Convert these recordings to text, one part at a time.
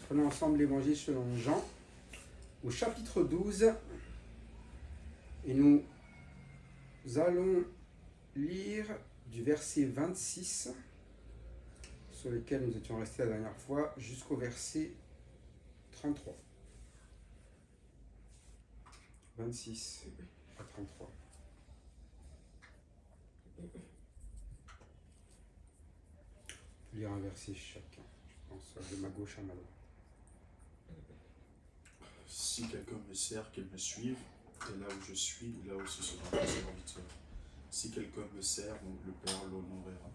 Prenons ensemble l'évangile selon Jean, au chapitre 12, et nous allons lire du verset 26, sur lequel nous étions restés la dernière fois, jusqu'au verset 33. 26 à 33. Lire un verset chacun, je pense, de ma gauche à ma droite. Si quelqu'un me sert, qu'il me suive, et là où je suis, là aussi sera mon serviteur. Si quelqu'un me sert, le Père l'honorera.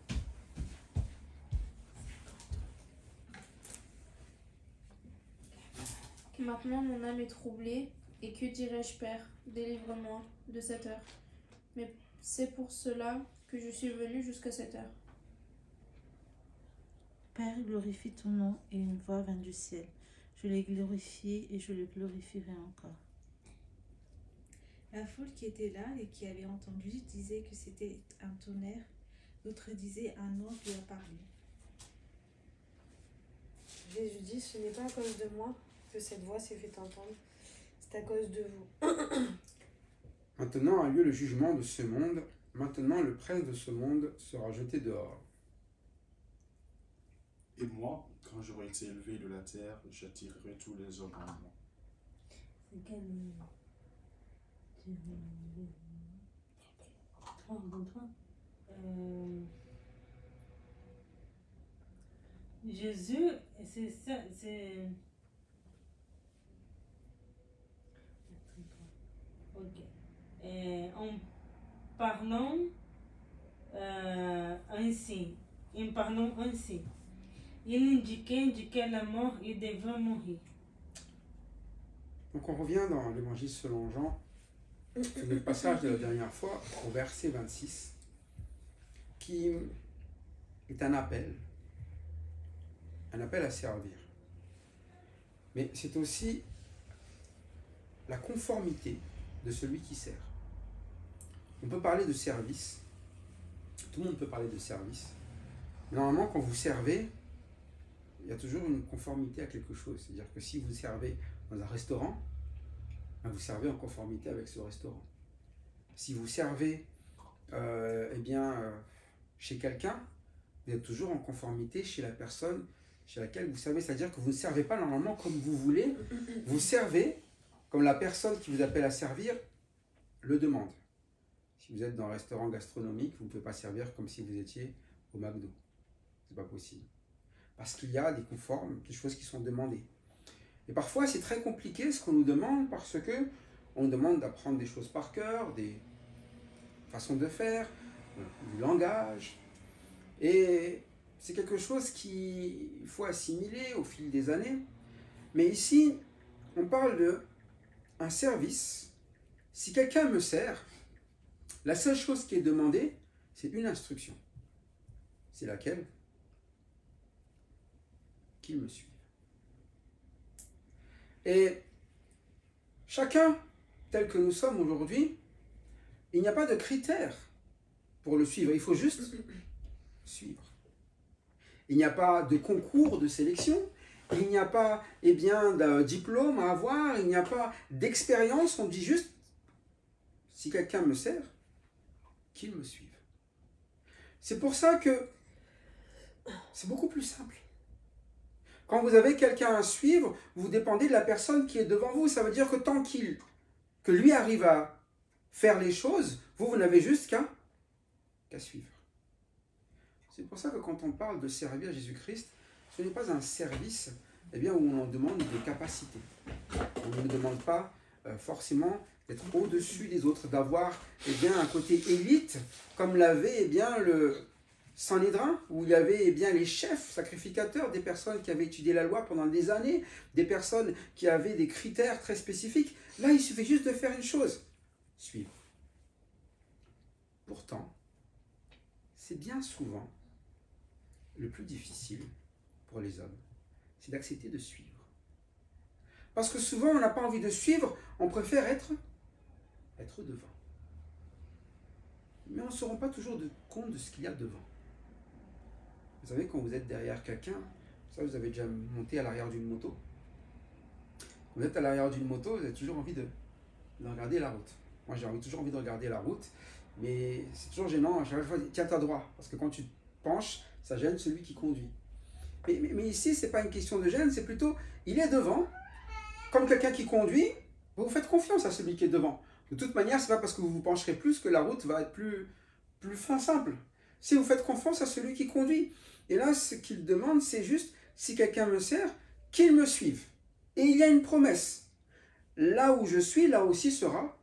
Maintenant mon âme est troublée, et que dirais-je, Père? Délivre-moi de cette heure. Mais c'est pour cela que je suis venu jusqu'à cette heure. Père, glorifie ton nom, et une voix vint du ciel. Je l'ai glorifié et je le glorifierai encore. La foule qui était là et qui avait entendu disait que c'était un tonnerre, d'autres disaient un ange lui a parlé. Jésus dit, ce n'est pas à cause de moi que cette voix s'est fait entendre, c'est à cause de vous. Maintenant a lieu le jugement de ce monde. Maintenant le prince de ce monde sera jeté dehors. Et moi, quand j'aurai été élevé de la terre, j'attirerai tous les hommes à moi. C'est quel... 33. Jésus, c'est ça, c'est... Ok. En parlant ainsi, il indiquait la mort, il devrait mourir. Donc on revient dans l'évangile selon Jean, sur le passage de la dernière fois, au verset 26, qui est un appel à servir. Mais c'est aussi la conformité de celui qui sert. On peut parler de service, tout le monde peut parler de service. Normalement, quand vous servez, il y a toujours une conformité à quelque chose. C'est-à-dire que si vous servez dans un restaurant, vous servez en conformité avec ce restaurant. Si vous servez chez quelqu'un, vous êtes toujours en conformité chez la personne chez laquelle vous servez. C'est-à-dire que vous ne servez pas normalement comme vous voulez, vous servez comme la personne qui vous appelle à servir le demande. Si vous êtes dans un restaurant gastronomique, vous ne pouvez pas servir comme si vous étiez au McDo. C'est pas possible. Parce qu'il y a des conformes, des choses qui sont demandées. Et parfois, c'est très compliqué ce qu'on nous demande parce que on nous demande d'apprendre des choses par cœur, des façons de faire, du langage. Et c'est quelque chose qu'il faut assimiler au fil des années. Mais ici, on parle d'un service. Si quelqu'un me sert, la seule chose qui est demandée, c'est une instruction. C'est laquelle? Qu'il me suive. Et chacun, tel que nous sommes aujourd'hui, il n'y a pas de critères pour le suivre. Il faut juste suivre. Il n'y a pas de concours de sélection. Il n'y a pas de diplôme à avoir. Il n'y a pas d'expérience. On dit juste, si quelqu'un me sert, qu'il me suive. C'est pour ça que c'est beaucoup plus simple. Quand vous avez quelqu'un à suivre, vous dépendez de la personne qui est devant vous. Ça veut dire que tant que lui arrive à faire les choses, vous n'avez juste qu'à suivre. C'est pour ça que quand on parle de servir Jésus-Christ, ce n'est pas un service où on en demande des capacités. On ne demande pas forcément d'être au-dessus des autres, d'avoir un côté élite, comme l'avait le Sanhédrin, où il y avait les chefs sacrificateurs, des personnes qui avaient étudié la loi pendant des années, des personnes qui avaient des critères très spécifiques. Là, il suffit juste de faire une chose, suivre. Pourtant, c'est bien souvent le plus difficile pour les hommes, c'est d'accepter de suivre. Parce que souvent, on n'a pas envie de suivre, on préfère être devant. Mais on ne se rend pas toujours compte de ce qu'il y a devant. Vous savez, quand vous êtes derrière quelqu'un, Ça, vous avez déjà monté à l'arrière d'une moto. Vous êtes à l'arrière d'une moto, vous avez toujours envie de regarder la route. Moi, j'ai toujours envie de regarder la route, mais c'est toujours gênant. À chaque fois, tiens-toi droit, parce que quand tu te penches, ça gêne celui qui conduit. Mais ici, ce n'est pas une question de gêne, c'est plutôt, il est devant, comme quelqu'un qui conduit, vous faites confiance à celui qui est devant. De toute manière, ce n'est pas parce que vous vous pencherez plus que la route va être plus fin, simple. Si vous faites confiance à celui qui conduit. Et là, ce qu'il demande, c'est juste, si quelqu'un me sert, qu'il me suive. Et il y a une promesse. Là où je suis, là aussi sera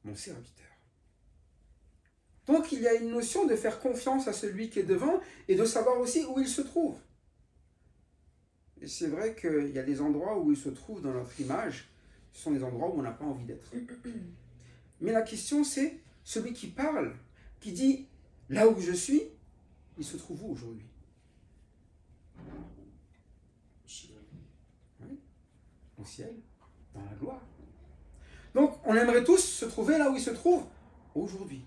mon serviteur. Donc il y a une notion de faire confiance à celui qui est devant et de savoir aussi où il se trouve. Et c'est vrai qu'il y a des endroits où il se trouve dans notre image, ce sont des endroits où on n'a pas envie d'être. Mais la question c'est, celui qui parle, qui dit « là où je suis », il se trouve où aujourd'hui? Oui, au ciel, dans la gloire. Donc on aimerait tous se trouver là où il se trouve aujourd'hui.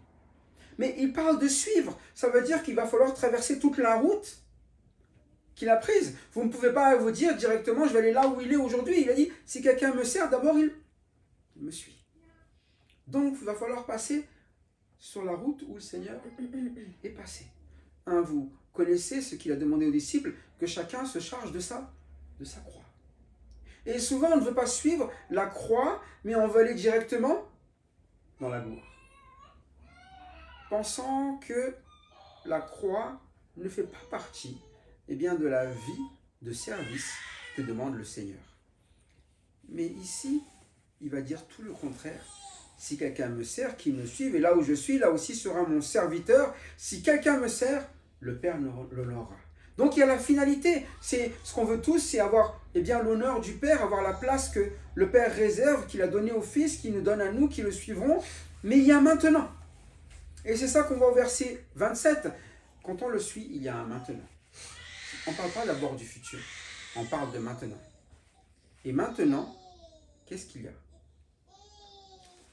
Mais il parle de suivre. Ça veut dire qu'il va falloir traverser toute la route qu'il a prise. Vous ne pouvez pas vous dire directement, je vais aller là où il est aujourd'hui. Il a dit, si quelqu'un me sert, d'abord il me suit. Donc il va falloir passer sur la route où le Seigneur est passé. Vous connaissez ce qu'il a demandé aux disciples, que chacun se charge de sa croix. Et souvent on ne veut pas suivre la croix, mais on veut aller directement dans la gloire. Pensant que la croix ne fait pas partie de la vie de service que demande le Seigneur. Mais ici, il va dire tout le contraire. Si quelqu'un me sert, qu'il me suive, et là où je suis, là aussi sera mon serviteur. Si quelqu'un me sert, le Père l'honorera. Donc il y a la finalité. C'est ce qu'on veut tous, c'est avoir l'honneur du Père, avoir la place que le Père réserve, qu'il a donnée au Fils, qu'il nous donne à nous, qui le suivront. Mais il y a maintenant. Et c'est ça qu'on voit au verset 27. Quand on le suit, il y a un maintenant. On ne parle pas d'abord du futur. On parle de maintenant. Et maintenant, qu'est-ce qu'il y a?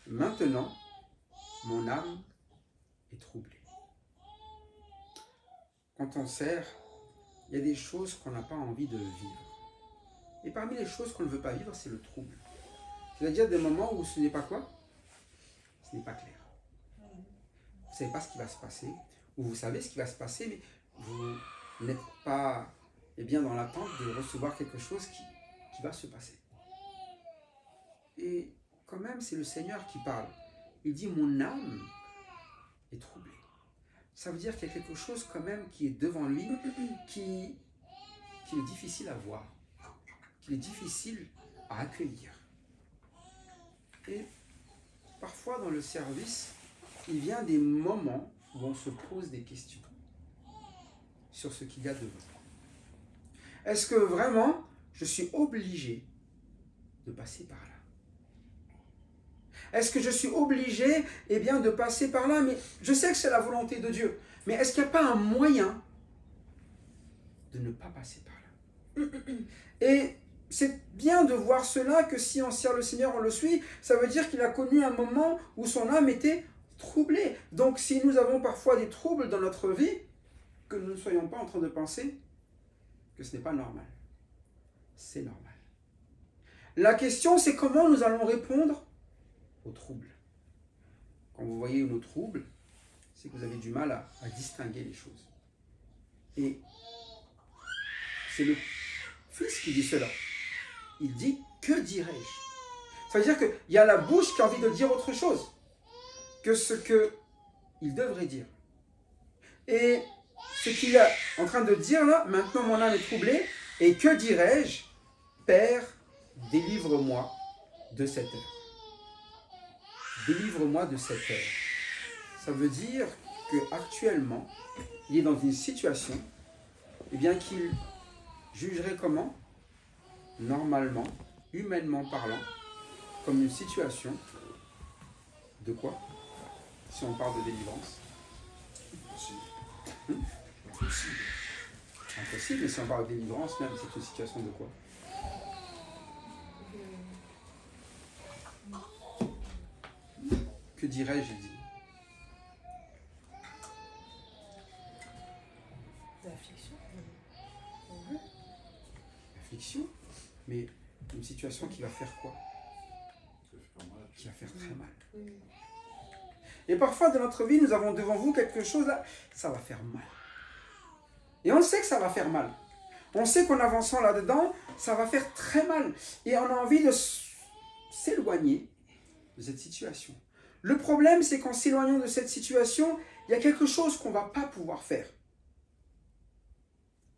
Maintenant, mon âme est troublée. Quand on sert, il y a des choses qu'on n'a pas envie de vivre. Et parmi les choses qu'on ne veut pas vivre, c'est le trouble. C'est-à-dire des moments où ce n'est pas quoi? Ce n'est pas clair. Vous ne savez pas ce qui va se passer, ou vous savez ce qui va se passer, mais vous n'êtes pas dans l'attente de recevoir quelque chose qui va se passer. Et quand même, c'est le Seigneur qui parle. Il dit, mon âme est troublée. Ça veut dire qu'il y a quelque chose quand même qui est devant lui, qui est difficile à voir, qui est difficile à accueillir. Et parfois dans le service, il vient des moments où on se pose des questions sur ce qu'il y a devant. Est-ce que vraiment je suis obligé de passer par là? Est-ce que je suis obligé de passer par là? Mais je sais que c'est la volonté de Dieu. Mais est-ce qu'il n'y a pas un moyen de ne pas passer par là? Et c'est bien de voir cela, que si on sert le Seigneur, on le suit, ça veut dire qu'il a connu un moment où son âme était troublée. Donc si nous avons parfois des troubles dans notre vie, que nous ne soyons pas en train de penser que ce n'est pas normal. C'est normal. La question, c'est comment nous allons répondre aux troubles. Quand vous voyez nos troubles, c'est que vous avez du mal à distinguer les choses. Et c'est le Fils qui dit cela. Il dit, que dirais-je? Ça veut dire qu'il y a la bouche qui a envie de dire autre chose que ce qu'il devrait dire. Et ce qu'il est en train de dire là, maintenant mon âme est troublée, et que dirais-je? Père, délivre-moi de cette heure. Délivre-moi de cette heure. Ça veut dire qu'actuellement, il est dans une situation qu'il jugerait comment? Normalement, humainement parlant, comme une situation de quoi? Si on parle de délivrance. Impossible. Impossible, mais si on parle de délivrance, même, c'est une situation de quoi? Que dirais-je, il dit? D'affliction. affliction, mais une situation qui va faire quoi? Ça fait pas mal. Qui va faire très mal. Mm. Et parfois, dans notre vie, nous avons devant vous quelque chose là, ça va faire mal. Et on le sait que ça va faire mal. On sait qu'en avançant là-dedans, ça va faire très mal. Et on a envie de s'éloigner de cette situation. Le problème, c'est qu'en s'éloignant de cette situation, il y a quelque chose qu'on ne va pas pouvoir faire.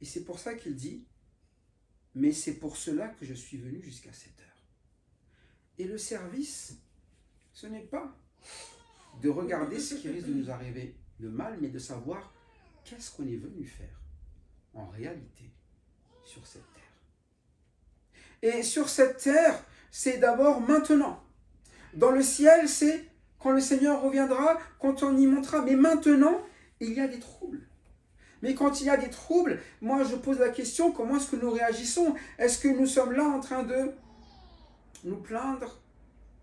Et c'est pour ça qu'il dit, mais c'est pour cela que je suis venu jusqu'à cette heure. Et le service, ce n'est pas de regarder ce qui risque de nous arriver de mal, mais de savoir qu'est-ce qu'on est venu faire en réalité sur cette terre. Et sur cette terre, c'est d'abord maintenant. Dans le ciel, c'est quand le Seigneur reviendra, quand on y montera. Mais maintenant, il y a des troubles. Mais quand il y a des troubles, moi je pose la question, comment est-ce que nous réagissons? Est-ce que nous sommes là en train de nous plaindre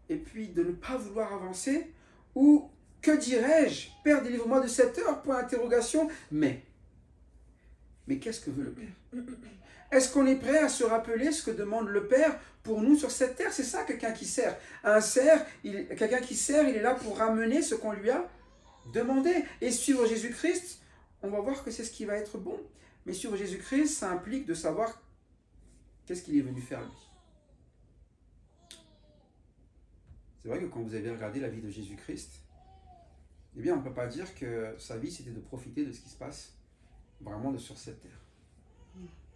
et puis de ne pas vouloir avancer? Ou que dirais-je? Père, délivre-moi de cette heure, point d'interrogation. Mais qu'est-ce que veut le Père? Est-ce qu'on est prêt à se rappeler ce que demande le Père pour nous sur cette terre? C'est ça, quelqu'un qui sert. Quelqu'un qui sert, il est là pour ramener ce qu'on lui a demandé. Et suivre Jésus-Christ, on va voir que c'est ce qui va être bon. Mais suivre Jésus-Christ, ça implique de savoir qu'est-ce qu'il est venu faire lui. C'est vrai que quand vous avez regardé la vie de Jésus-Christ, eh bien, on ne peut pas dire que sa vie, c'était de profiter de ce qui se passe vraiment sur cette terre.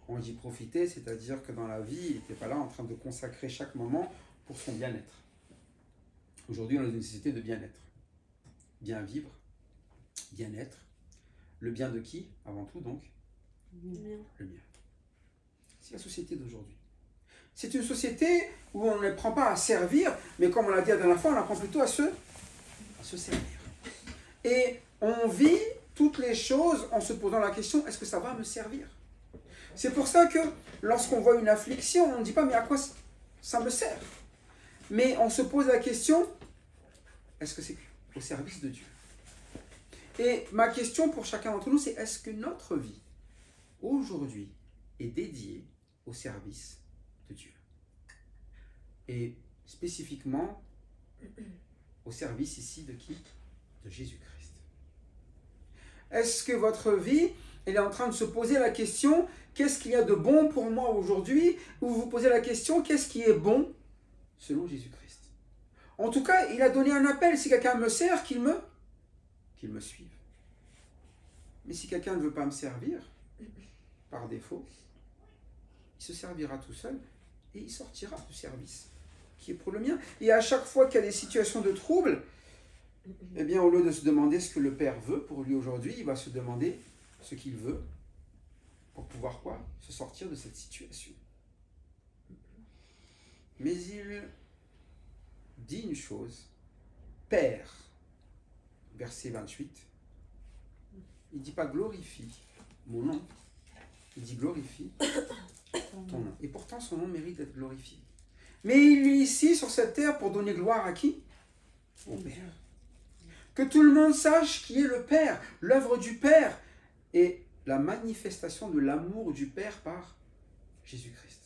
On dit profiter, c'est-à-dire que dans la vie, il n'était pas là en train de consacrer chaque moment pour son bien-être. Aujourd'hui, on a une nécessité de bien-être. Bien vivre, bien-être. Le bien de qui, avant tout, donc? Bien. Le bien. C'est la société d'aujourd'hui. C'est une société où on ne prend pas à servir, mais comme on l'a dit la dernière fois, on apprend plutôt à se servir. Et on vit toutes les choses en se posant la question, est-ce que ça va me servir? C'est pour ça que lorsqu'on voit une affliction, on ne dit pas, mais à quoi ça me sert? Mais on se pose la question, est-ce que c'est au service de Dieu? Et ma question pour chacun d'entre nous, c'est est-ce que notre vie, aujourd'hui, est dédiée au service de Dieu? Et spécifiquement, au service ici de qui? De Jésus-Christ. Est-ce que votre vie, elle est en train de se poser la question, qu'est-ce qu'il y a de bon pour moi aujourd'hui? Ou vous vous posez la question, qu'est-ce qui est bon selon Jésus-Christ? En tout cas, il a donné un appel, si quelqu'un me sert, qu'il me suive. Mais si quelqu'un ne veut pas me servir, par défaut, il se servira tout seul et il sortira du service qui est pour le mien. Et à chaque fois qu'il y a des situations de trouble, eh bien, au lieu de se demander ce que le Père veut pour lui aujourd'hui, il va se demander ce qu'il veut pour pouvoir quoi? Se sortir de cette situation. Mais il dit une chose, Père, verset 28, il ne dit pas glorifie mon nom, il dit glorifie ton nom. Et pourtant son nom mérite d'être glorifié. Mais il est ici sur cette terre pour donner gloire à qui? Au Père. Que tout le monde sache qui est le Père, l'œuvre du Père et la manifestation de l'amour du Père par Jésus-Christ.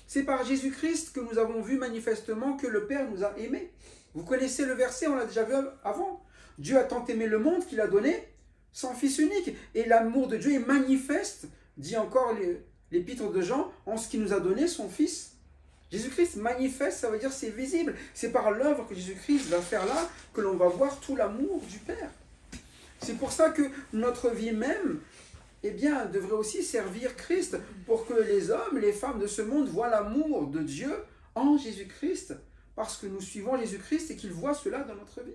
C'est par Jésus-Christ que nous avons vu manifestement que le Père nous a aimés. Vous connaissez le verset, on l'a déjà vu avant. Dieu a tant aimé le monde qu'il a donné son Fils unique. Et l'amour de Dieu est manifeste, dit encore l'épître de Jean, en ce qu'il nous a donné son Fils. Jésus-Christ manifeste, ça veut dire c'est visible. C'est par l'œuvre que Jésus-Christ va faire là que l'on va voir tout l'amour du Père. C'est pour ça que notre vie même, eh bien, devrait aussi servir Christ pour que les hommes, les femmes de ce monde voient l'amour de Dieu en Jésus-Christ parce que nous suivons Jésus-Christ et qu'ils voient cela dans notre vie.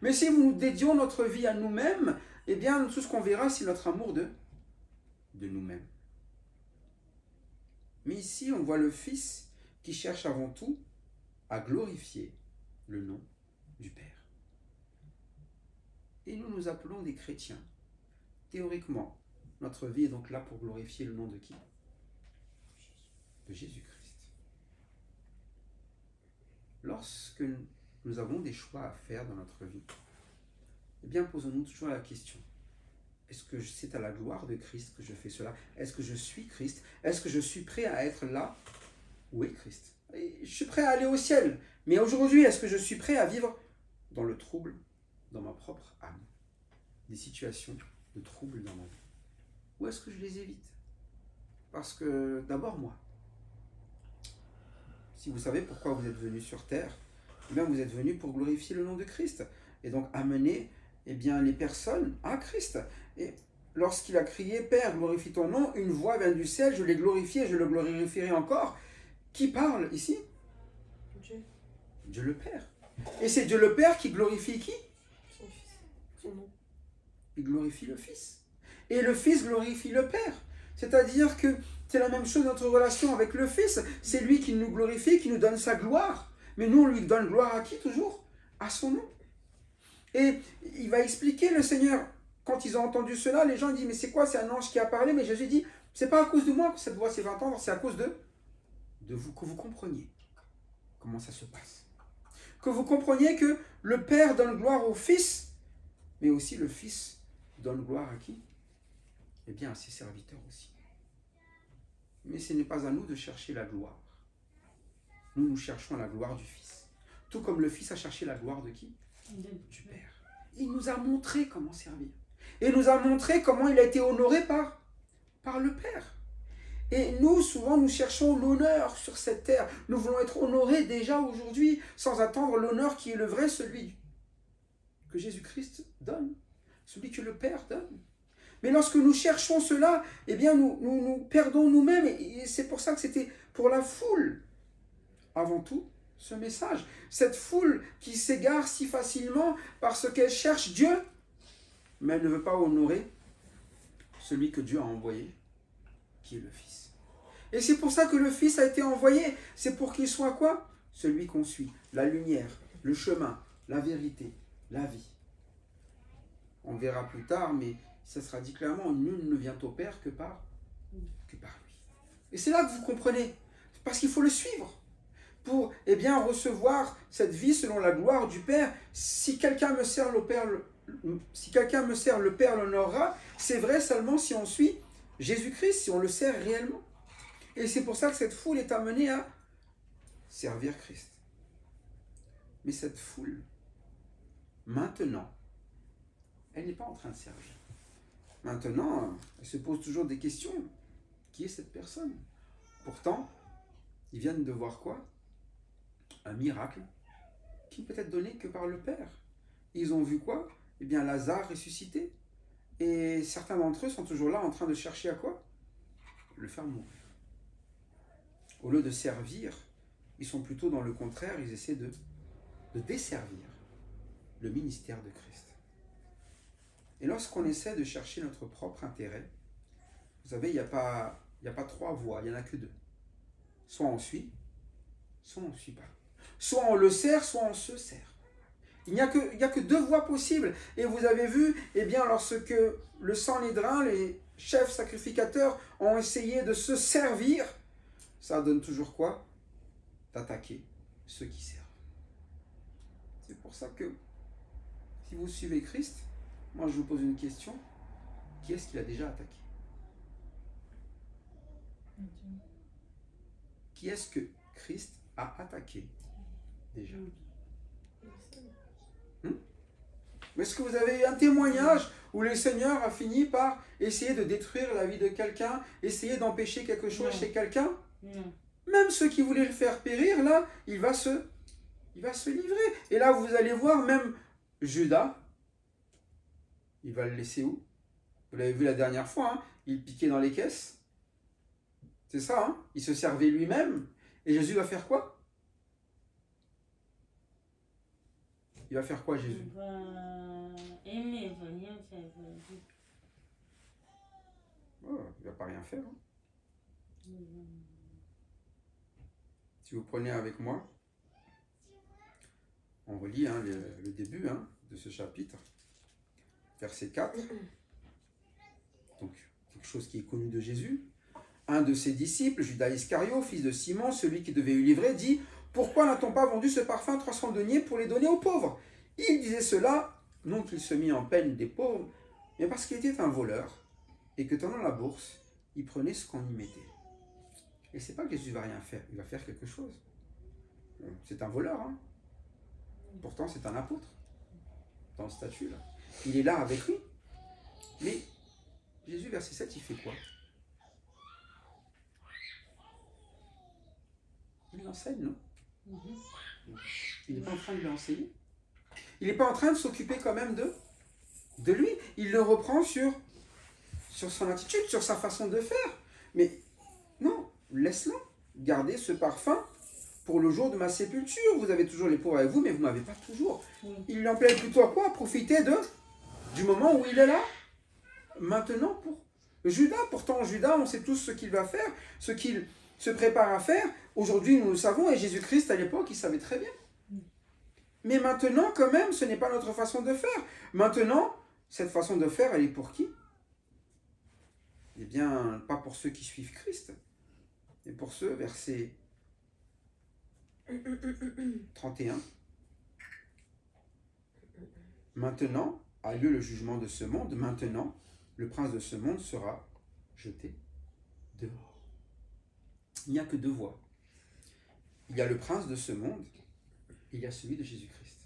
Mais si nous dédions notre vie à nous-mêmes, eh bien, tout ce qu'on verra, c'est notre amour de nous-mêmes. Mais ici, on voit le Fils qui cherche avant tout à glorifier le nom du Père. Et nous nous appelons des chrétiens. Théoriquement, notre vie est donc là pour glorifier le nom de qui? De Jésus-Christ. Lorsque nous avons des choix à faire dans notre vie, eh bien, posons-nous toujours la question, est-ce que c'est à la gloire de Christ que je fais cela? Est-ce que je suis Christ? Est-ce que je suis prêt à être là où est Christ? Et je suis prêt à aller au ciel. Mais aujourd'hui, est-ce que je suis prêt à vivre dans le trouble, dans ma propre âme? Des situations de trouble dans ma vie. Ou est-ce que je les évite? Parce que d'abord moi. Si vous savez pourquoi vous êtes venu sur terre, eh bien vous êtes venu pour glorifier le nom de Christ. Et donc amener les personnes à Christ. Et lorsqu'il a crié, Père, glorifie ton nom, une voix vient du ciel, je l'ai glorifié, je le glorifierai encore. Qui parle ici? Dieu, Dieu le Père. Et c'est Dieu le Père qui glorifie qui? son fils, son nom. Il glorifie le Fils. Et le Fils glorifie le Père. C'est-à-dire que c'est la même chose dans notre relation avec le Fils. C'est lui qui nous glorifie, qui nous donne sa gloire. Mais nous, on lui donne gloire à qui toujours? À son nom. Et il va expliquer le Seigneur. Quand ils ont entendu cela, les gens disent, mais c'est quoi? C'est un ange qui a parlé. Mais Jésus dit, c'est pas à cause de moi que cette voix s'est fait entendre, c'est à cause de vous, que vous compreniez comment ça se passe. Que vous compreniez que le Père donne gloire au Fils, mais aussi le Fils donne gloire à qui? Eh bien, à ses serviteurs aussi. Mais ce n'est pas à nous de chercher la gloire. Nous cherchons la gloire du Fils. Tout comme le Fils a cherché la gloire de qui? Du Père. Il nous a montré comment servir. Et il nous a montré comment il a été honoré par le Père. Et nous, souvent, nous cherchons l'honneur sur cette terre. Nous voulons être honorés déjà aujourd'hui, sans attendre l'honneur qui est le vrai, celui que Jésus-Christ donne, celui que le Père donne. Mais lorsque nous cherchons cela, eh bien, nous perdons nous-mêmes. Et c'est pour ça que c'était pour la foule, avant tout, ce message. Cette foule qui s'égare si facilement parce qu'elle cherche Dieu, mais elle ne veut pas honorer celui que Dieu a envoyé, qui est le Fils. Et c'est pour ça que le Fils a été envoyé. C'est pour qu'il soit quoi? Celui qu'on suit. La lumière, le chemin, la vérité, la vie. On verra plus tard, mais ça sera dit clairement, nul ne vient au Père que par lui. Et c'est là que vous comprenez. Parce qu'il faut le suivre. Pour recevoir cette vie selon la gloire du Père. Si quelqu'un me sert le Père, le Père l'honorera. C'est vrai seulement si on suit Jésus-Christ, si on le sert réellement. Et c'est pour ça que cette foule est amenée à servir Christ. Mais cette foule, maintenant, elle n'est pas en train de servir. Maintenant, elle se pose toujours des questions. Qui est cette personne? Pourtant, ils viennent de voir quoi? Un miracle qui ne peut être donné que par le Père. Ils ont vu quoi? Eh bien, Lazare ressuscité. Et certains d'entre eux sont toujours là en train de chercher à quoi? Le faire mourir. Au lieu de servir, ils sont plutôt dans le contraire, ils essaient de desservir le ministère de Christ. Et lorsqu'on essaie de chercher notre propre intérêt, vous savez, il n'y a pas trois voies, il n'y en a que deux. Soit on suit, soit on ne suit pas. Soit on le sert, soit on se sert. Il n'y a que deux voies possibles. Et vous avez vu, lorsque le Sanhédrin, les chefs sacrificateurs, ont essayé de se servir, ça donne toujours quoi? D'attaquer ceux qui servent. C'est pour ça que, si vous suivez Christ, moi je vous pose une question. Qui est-ce qu'il a déjà attaqué? Qui est-ce que Christ a attaqué déjà? Est-ce que vous avez eu un témoignage où le Seigneur a fini par essayer de détruire la vie de quelqu'un, essayer d'empêcher quelque chose chez quelqu'un? Non. Même ceux qui voulaient le faire périr, là, il va se livrer. Et là, vous allez voir, même Judas, il va le laisser où? Vous l'avez vu la dernière fois, hein, il piquait dans les caisses. C'est ça, hein? Il se servait lui-même. Et Jésus va faire quoi? Il va faire quoi, Jésus? Il va aimer, il va rien faire. Oh, il ne va pas rien faire. Hein. Si vous prenez avec moi, on relit le début de ce chapitre, verset 4. Donc, quelque chose qui est connu de Jésus. Un de ses disciples, Judas Iscario, fils de Simon, celui qui devait lui livrer, dit « Pourquoi n'a-t-on pas vendu ce parfum 300 deniers pour les donner aux pauvres ?» Il disait cela, non qu'il se mit en peine des pauvres, Mais parce qu'il était un voleur et que dans la bourse, il prenait ce qu'on y mettait. Et c'est pas que Jésus va rien faire, il va faire quelque chose. Bon, c'est un voleur, hein. Pourtant c'est un apôtre, dans le statut là. Il est là avec lui. Mais Jésus, verset 7, il fait quoi? Il l'enseigne, non? Il n'est pas en train de lui enseigner. Il n'est pas en train de s'occuper quand même de lui. Il le reprend sur son attitude, sur sa façon de faire. Mais non, laisse-le garder ce parfum pour le jour de ma sépulture. Vous avez toujours les pauvres avec vous, mais vous ne m'avez pas toujours. Il lui en plaît plutôt à quoi? À profiter du moment où il est là. Maintenant, pour Judas, pourtant Judas, on sait tous ce qu'il va faire, ce qu'il se prépare à faire. Aujourd'hui, nous le savons, et Jésus-Christ, à l'époque, il savait très bien. Mais maintenant, quand même, ce n'est pas notre façon de faire. Maintenant, cette façon de faire, elle est pour qui? Eh bien, pas pour ceux qui suivent Christ, mais pour ceux, verset 31. Maintenant a lieu le jugement de ce monde. Maintenant, le prince de ce monde sera jeté dehors. Il n'y a que deux voies. Il y a le prince de ce monde, il y a celui de Jésus-Christ.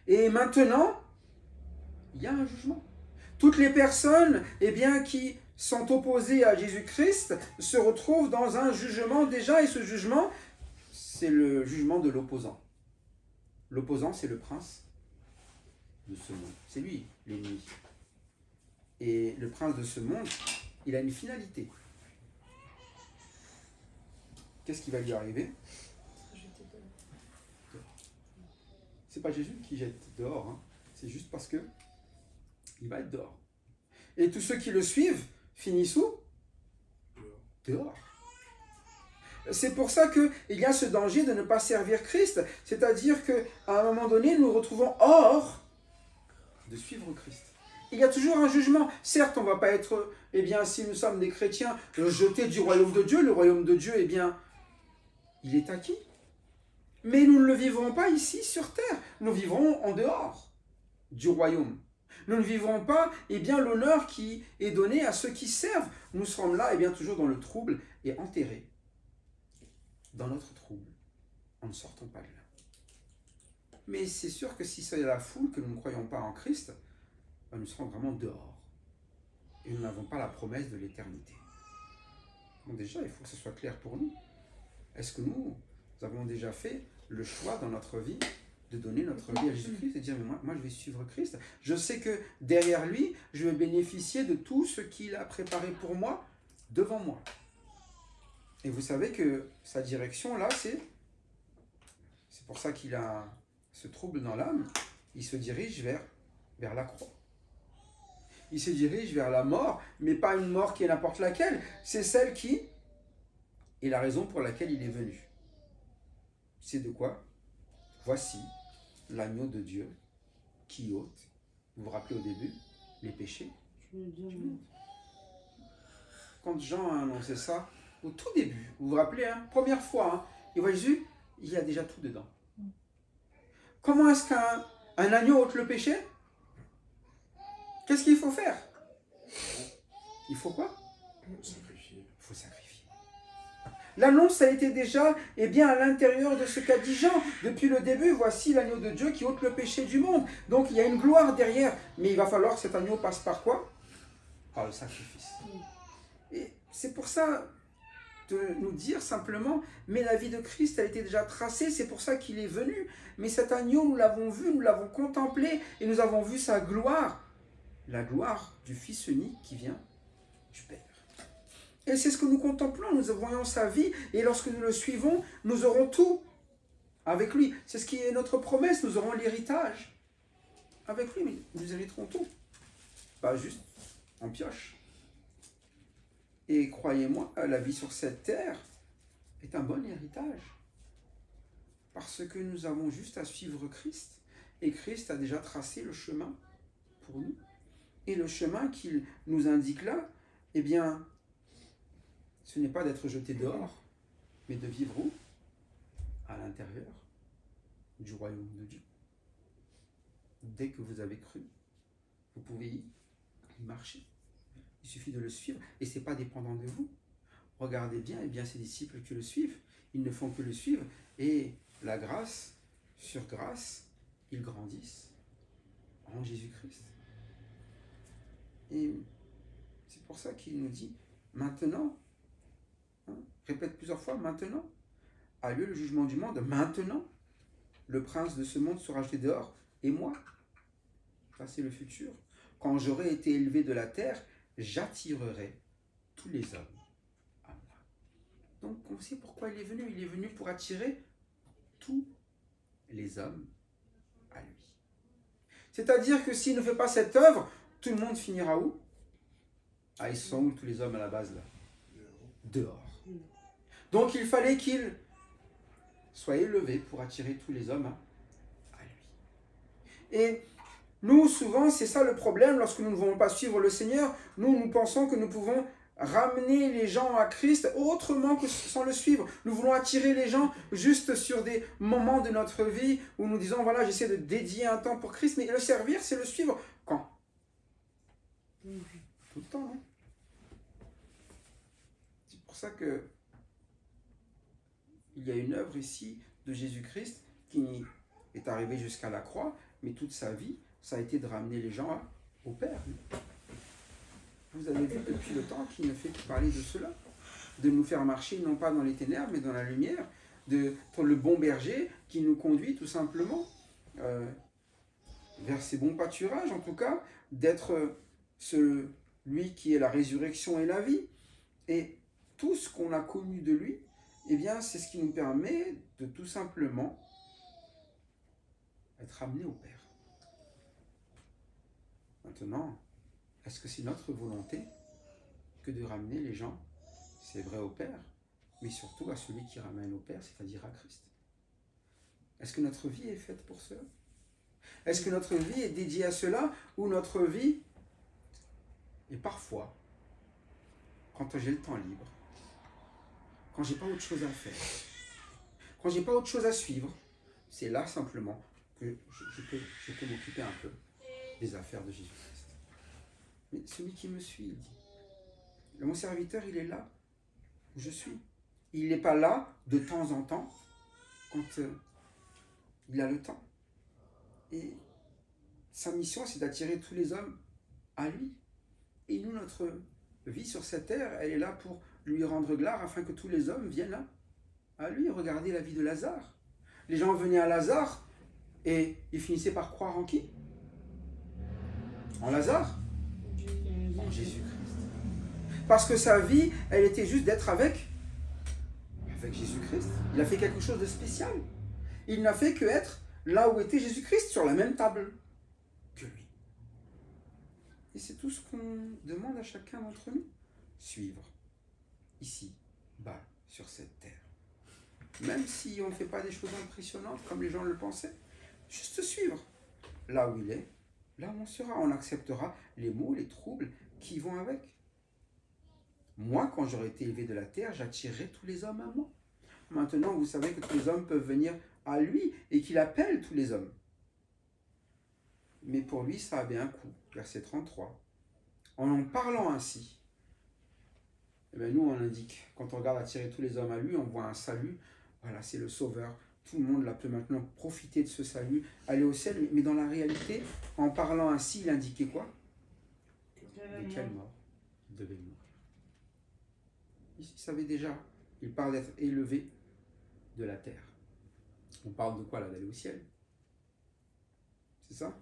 Et maintenant, il y a un jugement. Toutes les personnes qui sont opposées à Jésus-Christ se retrouvent dans un jugement déjà, et ce jugement, c'est le jugement de l'opposant. L'opposant, c'est le prince de ce monde. C'est lui, l'ennemi. Et le prince de ce monde, il a une finalité. Qu'est-ce qui va lui arriver? C'est pas Jésus qui jette dehors, hein. C'est juste parce que il va être dehors. Et tous ceux qui le suivent finissent où? Dehors. C'est pour ça qu'il y a ce danger de ne pas servir Christ. C'est-à-dire qu'à un moment donné, nous nous retrouvons hors de suivre Christ. Il y a toujours un jugement. Certes, on ne va pas être, si nous sommes des chrétiens, jetés du royaume de Dieu. Le royaume de Dieu, il est acquis. Mais nous ne le vivrons pas ici sur terre. Nous vivrons en dehors du royaume. Nous ne vivrons pas l'honneur qui est donné à ceux qui servent. Nous serons là toujours dans le trouble et enterrés dans notre trouble. En ne sortons pas de là. Mais c'est sûr que si c'est la foule que nous ne croyons pas en Christ, nous serons vraiment dehors. Et nous n'avons pas la promesse de l'éternité. Bon, déjà, il faut que ce soit clair pour nous. Est-ce que nous avons déjà fait le choix dans notre vie de donner notre vie à Jésus-Christ et de dire, mais moi je vais suivre Christ. Je sais que derrière lui, je vais bénéficier de tout ce qu'il a préparé pour moi, devant moi. Et vous savez que sa direction, là, c'est pour ça qu'il a ce trouble dans l'âme. Il se dirige vers la croix. Il se dirige vers la mort, mais pas une mort qui est n'importe laquelle. C'est celle qui est la raison pour laquelle il est venu. C'est de quoi? Voici l'agneau de Dieu qui ôte, vous vous rappelez au début, les péchés. Quand Jean a annoncé ça, au tout début, vous vous rappelez, première fois, il voit Jésus, il y a déjà tout dedans. Comment est-ce qu'un agneau ôte le péché? Qu'est-ce qu'il faut faire? Il faut quoi? Sacrifier. Il faut sacrifier. L'annonce a été déjà à l'intérieur de ce qu'a dit Jean. Depuis le début, voici l'agneau de Dieu qui ôte le péché du monde. Donc il y a une gloire derrière. Mais il va falloir que cet agneau passe par quoi? Par le sacrifice. Et c'est pour ça de nous dire simplement, mais la vie de Christ a été déjà tracée, c'est pour ça qu'il est venu. Mais cet agneau, nous l'avons vu, nous l'avons contemplé, et nous avons vu sa gloire. La gloire du Fils unique qui vient du Père. Et c'est ce que nous contemplons, nous voyons sa vie, et lorsque nous le suivons, nous aurons tout avec lui. C'est ce qui est notre promesse, nous aurons l'héritage avec lui, mais nous hériterons tout. Pas juste en pioche. Et croyez-moi, la vie sur cette terre est un bon héritage. Parce que nous avons juste à suivre Christ. Et Christ a déjà tracé le chemin pour nous. Et le chemin qu'il nous indique là, ce n'est pas d'être jeté dehors, mais de vivre où? À l'intérieur du royaume de Dieu. Dès que vous avez cru, vous pouvez y y marcher. Il suffit de le suivre et ce n'est pas dépendant de vous. Regardez bien, et bien ces disciples qui le suivent, ils ne font que le suivre et la grâce sur grâce, ils grandissent en Jésus-Christ. Et c'est pour ça qu'il nous dit maintenant, hein, répète plusieurs fois, maintenant a lieu le jugement du monde, maintenant le prince de ce monde sera jeté dehors, et moi, ça c'est le futur, quand j'aurai été élevé de la terre, j'attirerai tous les hommes à moi. Donc on sait pourquoi il est venu pour attirer tous les hommes à lui. C'est-à-dire que s'il ne fait pas cette œuvre, tout le monde finira où? Ah, ils sont où tous les hommes à la base là? Dehors. Donc il fallait qu'il soit élevé pour attirer tous les hommes à lui. Et nous, souvent, c'est ça le problème lorsque nous ne voulons pas suivre le Seigneur. Nous pensons que nous pouvons ramener les gens à Christ autrement que sans le suivre. Nous voulons attirer les gens juste sur des moments de notre vie où nous disons, voilà, j'essaie de dédier un temps pour Christ, mais le servir, c'est le suivre. Quand? Tout le temps, hein? C'est pour ça que il y a une œuvre ici de Jésus-Christ qui est arrivée jusqu'à la croix, mais toute sa vie, ça a été de ramener les gens au Père. Vous avez vu depuis le temps qu'il ne fait que parler de cela, de nous faire marcher non pas dans les ténèbres, mais dans la lumière, pour le bon berger qui nous conduit tout simplement vers ses bons pâturages, en tout cas, d'être celui qui est la résurrection et la vie. Et tout ce qu'on a connu de lui, eh bien, c'est ce qui nous permet de tout simplement être amenés au Père. Maintenant, est-ce que c'est notre volonté que de ramener les gens, c'est vrai, au Père, mais surtout à celui qui ramène au Père, c'est-à-dire à Christ? Est-ce que notre vie est faite pour cela? Est-ce que notre vie est dédiée à cela, ou notre vie est parfois, quand j'ai le temps libre, quand j'ai pas autre chose à faire, quand j'ai pas autre chose à suivre, c'est là simplement que je peux m'occuper un peu des affaires de Jésus-Christ. Mais celui qui me suit, il dit, mon serviteur, il est là où je suis. Il n'est pas là de temps en temps, quand il a le temps. Et sa mission, c'est d'attirer tous les hommes à lui. Et nous, notre vie sur cette terre, elle est là pour lui rendre gloire, afin que tous les hommes viennent là, à lui. Regardez la vie de Lazare. Les gens venaient à Lazare, et ils finissaient par croire en qui? En Lazare? En Jésus-Christ. Parce que sa vie, elle était juste d'être avec Jésus-Christ. Il a fait quelque chose de spécial. Il n'a fait que être là où était Jésus-Christ, sur la même table que lui. Et c'est tout ce qu'on demande à chacun d'entre nous. Suivre. Ici, bas, sur cette terre. Même si on ne fait pas des choses impressionnantes comme les gens le pensaient, juste suivre. Là où il est, là où on sera. On acceptera les maux, les troubles qui vont avec. Moi, quand j'aurai été élevé de la terre, j'attirerai tous les hommes à moi. Maintenant, vous savez que tous les hommes peuvent venir à lui et qu'il appelle tous les hommes. Mais pour lui, ça avait un coût. Verset 33. En parlant ainsi, eh bien, nous, on indique, quand on regarde attirer tous les hommes à lui, on voit un salut. Voilà, c'est le Sauveur. Tout le monde là peut maintenant profiter de ce salut, aller au ciel. Mais dans la réalité, en parlant ainsi, il indiquait quoi? De quelle mort il devait mourir. Il savait déjà. Il parle d'être élevé de la terre. On parle de quoi là? D'aller au ciel. C'est ça?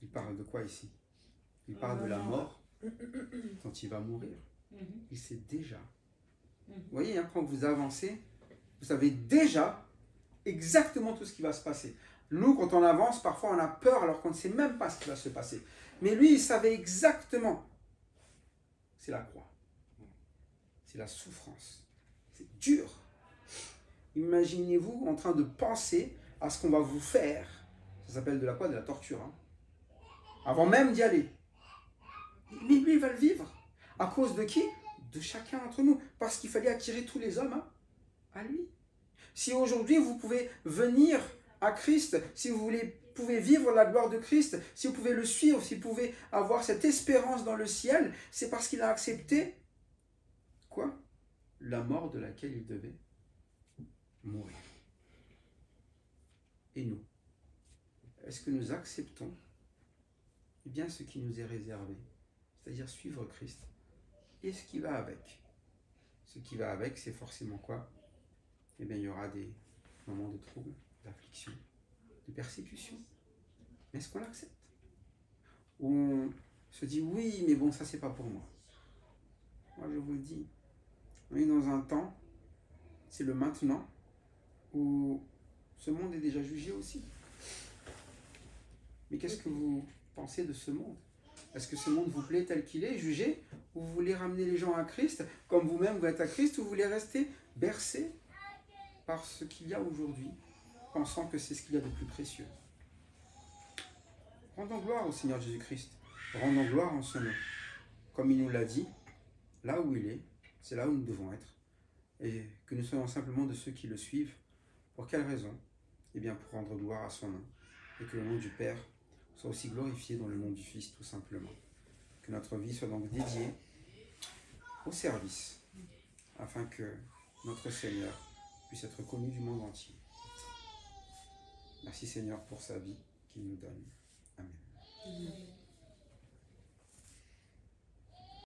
Il parle de quoi ici? Il parle de la mort quand il va mourir. Il sait déjà. Vous voyez, hein, quand vous avancez, vous savez déjà exactement tout ce qui va se passer. Nous, quand on avance, parfois on a peur alors qu'on ne sait même pas ce qui va se passer. Mais lui, il savait exactement. C'est la croix. C'est la souffrance. C'est dur. Imaginez-vous en train de penser à ce qu'on va vous faire. Ça s'appelle de la quoi? De la torture. Hein. Avant même d'y aller. Mais lui, il va le vivre. À cause de qui? De chacun d'entre nous. Parce qu'il fallait attirer tous les hommes à lui. Si aujourd'hui, vous pouvez venir à Christ, si vous voulez pouvez vivre la gloire de Christ, si vous pouvez le suivre, si vous pouvez avoir cette espérance dans le ciel, c'est parce qu'il a accepté, quoi? La mort de laquelle il devait mourir. Et nous, est-ce que nous acceptons eh bien ce qui nous est réservé, c'est-à-dire suivre Christ et ce qui va avec? Ce qui va avec, c'est forcément quoi? Eh bien, il y aura des moments de trouble, d'affliction, de persécution. Mais est-ce qu'on l'accepte? Ou on se dit oui, mais bon, ça c'est pas pour moi. Moi, je vous le dis, on est dans un temps, c'est le maintenant, où ce monde est déjà jugé aussi. Mais qu'est-ce que vous pensez de ce monde? Est-ce que ce monde vous plaît tel qu'il est, jugé? Ou vous voulez ramener les gens à Christ, comme vous-même vous êtes à Christ, ou vous voulez rester bercé par ce qu'il y a aujourd'hui, pensant que c'est ce qu'il y a de plus précieux? Rendons gloire au Seigneur Jésus-Christ. Rendons gloire en son nom. Comme il nous l'a dit, là où il est, c'est là où nous devons être. Et que nous soyons simplement de ceux qui le suivent. Pour quelle raison? Eh bien, pour rendre gloire à son nom. Et que le nom du Père soit aussi glorifié dans le nom du Fils, tout simplement. Que notre vie soit donc dédiée au service, afin que notre Seigneur puisse être connu du monde entier. Merci Seigneur pour sa vie qu'il nous donne. Amen.